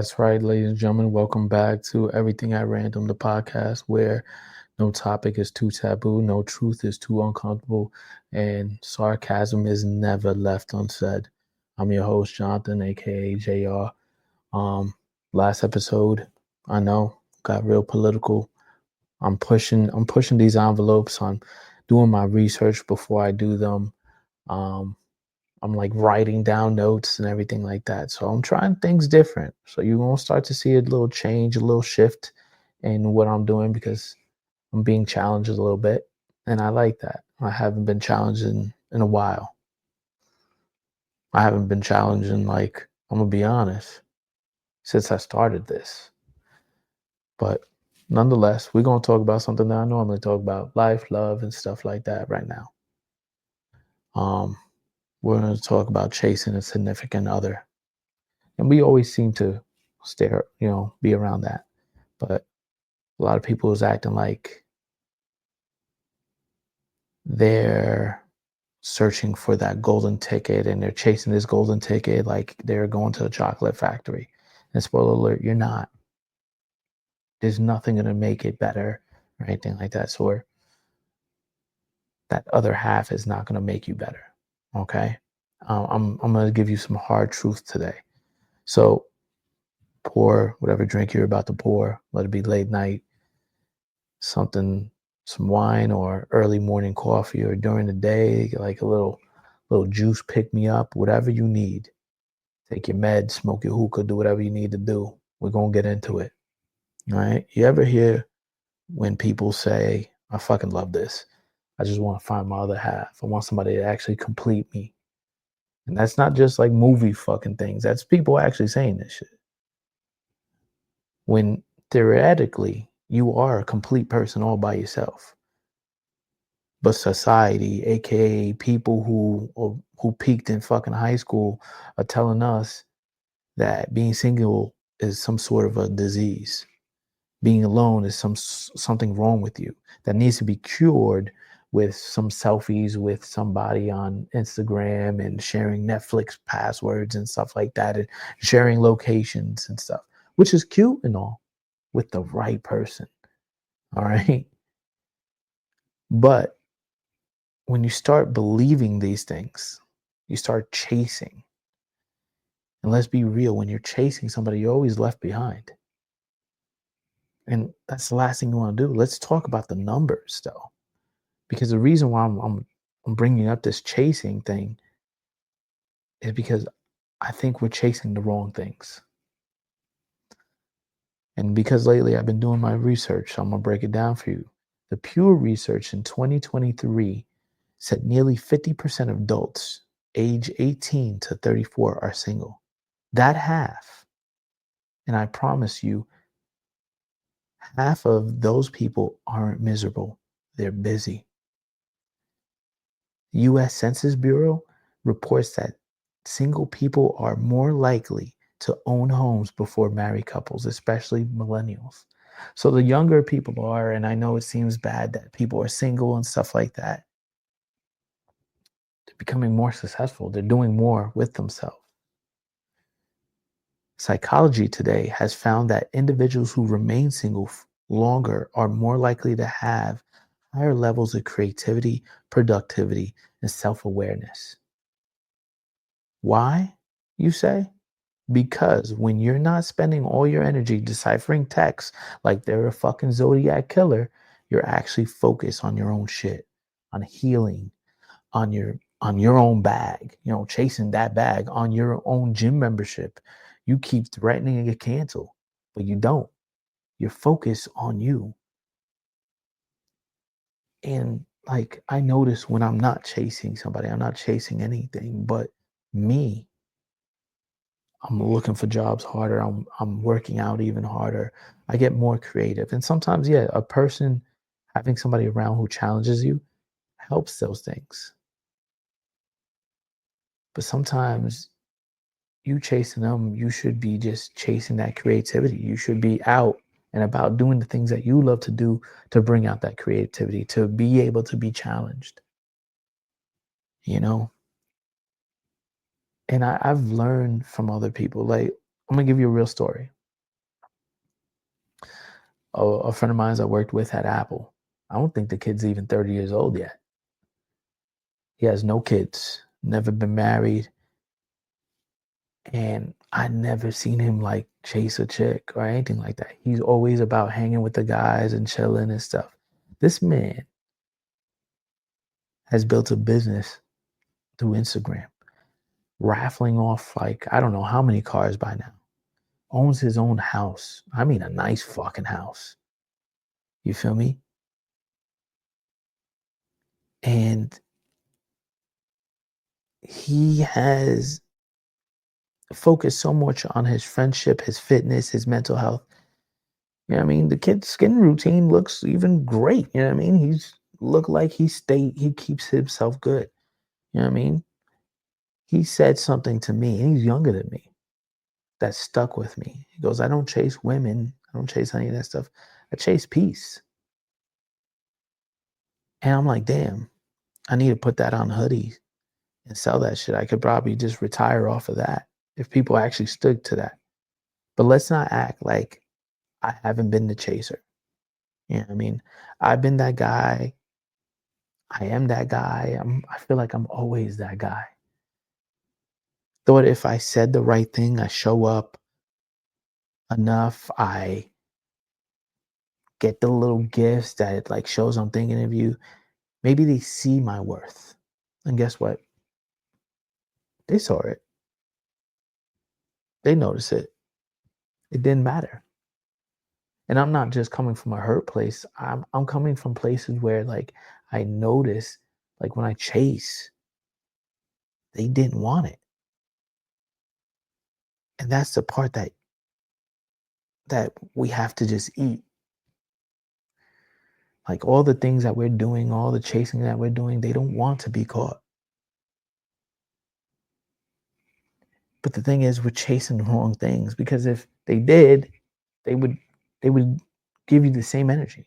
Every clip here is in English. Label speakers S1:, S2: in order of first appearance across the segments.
S1: That's right, ladies and gentlemen. Welcome back to Everything at Random, the podcast where no topic is too taboo, no truth is too uncomfortable, and sarcasm is never left unsaid. I'm your host, Jonathan, aka JR. Um, Last episode, I know, got real political. I'm pushing these envelopes. I'm doing my research before I do them. Um, I'm like writing down notes and everything like that. So I'm trying things different. So you're gonna start to see a little change, a little shift in what I'm doing because I'm being challenged a little bit. And I like that. I haven't been challenged in a while. I haven't been challenged in like, I'm gonna be honest, since I started this. But nonetheless, we're gonna talk about something that I normally talk about, life, love, and stuff like that right now. Um, we're gonna talk about chasing a significant other. And we always seem to be around that. But a lot of people is acting like they're searching for that golden ticket and they're chasing this golden ticket like they're going to a chocolate factory. And spoiler alert, you're not. There's nothing going to make it better or anything like that. So that other half is not going to make you better. Okay. I'm going to give you some hard truth today. So pour whatever drink you're about to pour, let it be late night, something, some wine or early morning coffee, or during the day, like a little juice pick me up, whatever you need. Take your meds, smoke your hookah, do whatever you need to do. We're gonna get into it. All right. You ever hear when people say, I fucking love this. I just want to find my other half. I want somebody to actually complete me. And that's not just like movie fucking things. That's people actually saying this shit. When theoretically you are a complete person all by yourself. But society, aka people who peaked in fucking high school, are telling us that being single is some sort of a disease. Being alone is something wrong with you that needs to be cured with some selfies with somebody on Instagram and sharing Netflix passwords and stuff like that, and sharing locations and stuff, which is cute and all with the right person. All right. But when you start believing these things, you start chasing. And let's be real, when you're chasing somebody, you're always left behind. And that's the last thing you want to do. Let's talk about the numbers, though, because the reason why I'm bringing up this chasing thing is because I think we're chasing the wrong things. And because lately I've been doing my research, so I'm gonna break it down for you. The Pew Research in 2023 said nearly 50% of adults age 18 to 34 are single. That half, and I promise you, half of those people aren't miserable. They're busy. US Census Bureau reports that single people are more likely to own homes before married couples, especially millennials. So the younger people are, and I know it seems bad that people are single and stuff like that, they're becoming more successful. They're doing more with themselves. Psychology today has found that individuals who remain single longer are more likely to have higher levels of creativity, productivity, and self awareness. Why, you say? Because when you're not spending all your energy deciphering texts like they're a fucking Zodiac killer, you're actually focused on your own shit, on healing, on your own bag, chasing that bag, on your own gym membership. You keep threatening to cancel, but you don't. You're focused on you. And like I notice when I'm not chasing somebody, I'm not chasing anything but me. I'm looking for jobs harder. I'm working out even harder. I get more creative. And sometimes, yeah, a person having somebody around who challenges you helps those things. But sometimes you chasing them, you should be just chasing that creativity. You should be out and about doing the things that you love to do to bring out that creativity, to be able to be challenged, you know? And I've learned from other people. Like, I'm gonna give you a real story. A friend of mine I worked with at Apple. I don't think the kid's even 30 years old yet. He has no kids, never been married, and I never seen him like chase a chick or anything like that. He's always about hanging with the guys and chilling and stuff. This man has built a business through Instagram, raffling off like I don't know how many cars by now. Owns his own house. I mean, a nice fucking house. You feel me? And he has focused so much on his friendship, his fitness, his mental health. You know what I mean? The kid's skin routine looks even great. You know what I mean? He's look like he keeps himself good. You know what I mean? He said something to me, and he's younger than me, that stuck with me. He goes, I don't chase women. I don't chase any of that stuff. I chase peace. And I'm like, damn, I need to put that on hoodies and sell that shit. I could probably just retire off of that if people actually stood to that. But let's not act like I haven't been the chaser. You know what I mean? I've been that guy. I am that guy. I feel like I'm always that guy. Thought if I said the right thing, I show up enough, I get the little gifts that it like shows I'm thinking of you. Maybe they see my worth. And guess what? They saw it. They noticed it. It didn't matter. And I'm not just coming from a hurt place. I'm coming from places where like I notice like when I chase, they didn't want it. And that's the part that we have to just eat. Like all the things that we're doing, all the chasing that we're doing, they don't want to be caught. But the thing is, we're chasing the wrong things because if they did, they would they would give you the same energy.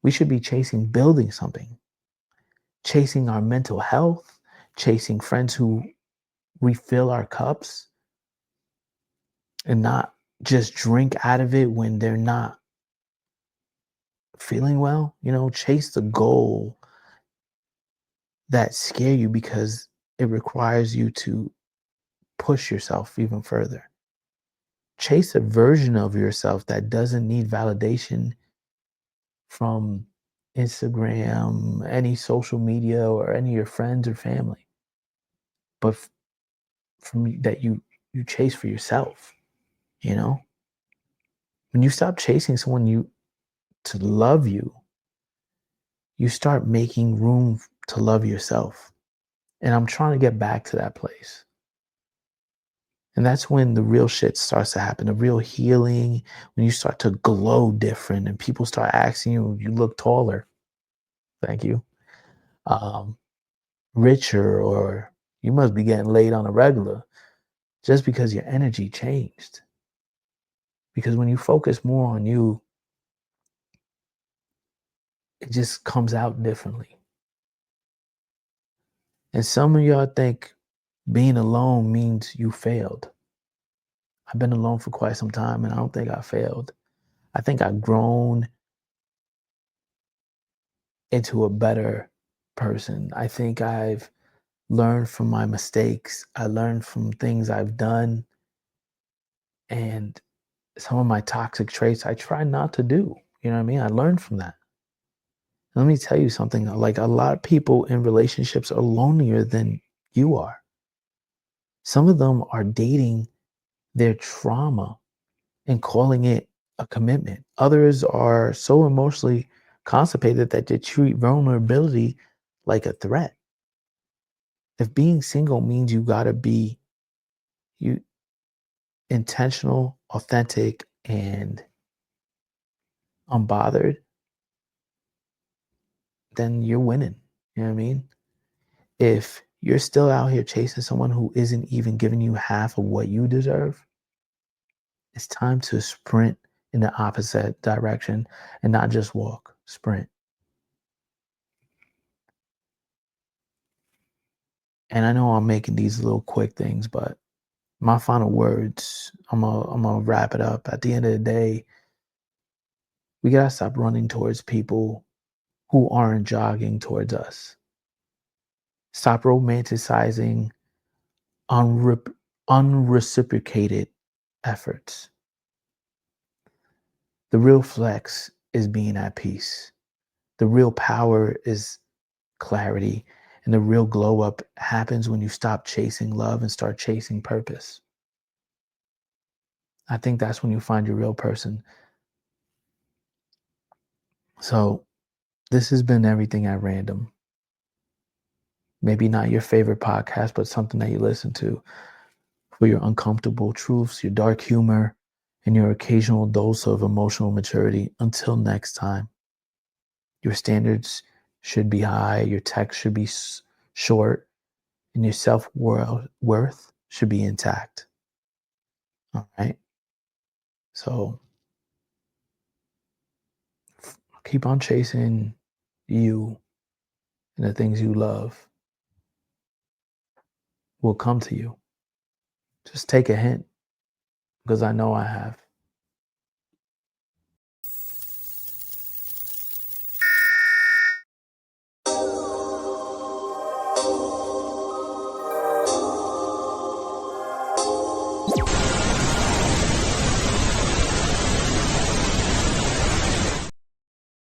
S1: We should be chasing building something, chasing our mental health, chasing friends who refill our cups and not just drink out of it when they're not feeling well. You know, chase the goal that scare you because it requires you to push yourself even further. Chase a version of yourself that doesn't need validation from Instagram, any social media, or any of your friends or family, but from that you chase for yourself. You know, when you stop chasing someone you to love you, you start making room to love yourself. And I'm trying to get back to that place. And that's when the real shit starts to happen, the real healing, when you start to glow different and people start asking you, you look taller. Thank you. Um, Richer, or you must be getting laid on a regular just because your energy changed. Because when you focus more on you, it just comes out differently. And some of y'all think being alone means you failed. I've been alone for quite some time and I don't think I failed. I think I've grown into a better person. I think I've learned from my mistakes. I learned from things I've done and some of my toxic traits I try not to do. You know what I mean? I learned from that. Let me tell you something. Like a lot of people in relationships are lonelier than you are. Some of them are dating their trauma and calling it a commitment. Others are so emotionally constipated that they treat vulnerability like a threat. If being single means you gotta be you intentional, authentic, and unbothered, then you're winning. You know what I mean? If you're still out here chasing someone who isn't even giving you half of what you deserve, it's time to sprint in the opposite direction and not just walk, sprint. And I know I'm making these little quick things, but my final words, I'm gonna wrap it up. At the end of the day, We got to stop running towards people who aren't jogging towards us. Stop romanticizing unre- unreciprocated efforts. The real flex is being at peace. The real power is clarity. And the real glow up happens when you stop chasing love and start chasing purpose. I think that's when you find your real person. So, this has been Everything at Random. Maybe not your favorite podcast, but something that you listen to for your uncomfortable truths, your dark humor, and your occasional dose of emotional maturity. Until next time, your standards should be high, your text should be short, and your self-worth should be intact. All right? So keep on chasing you, and the things you love will come to you. Just take a hint, because I know I have.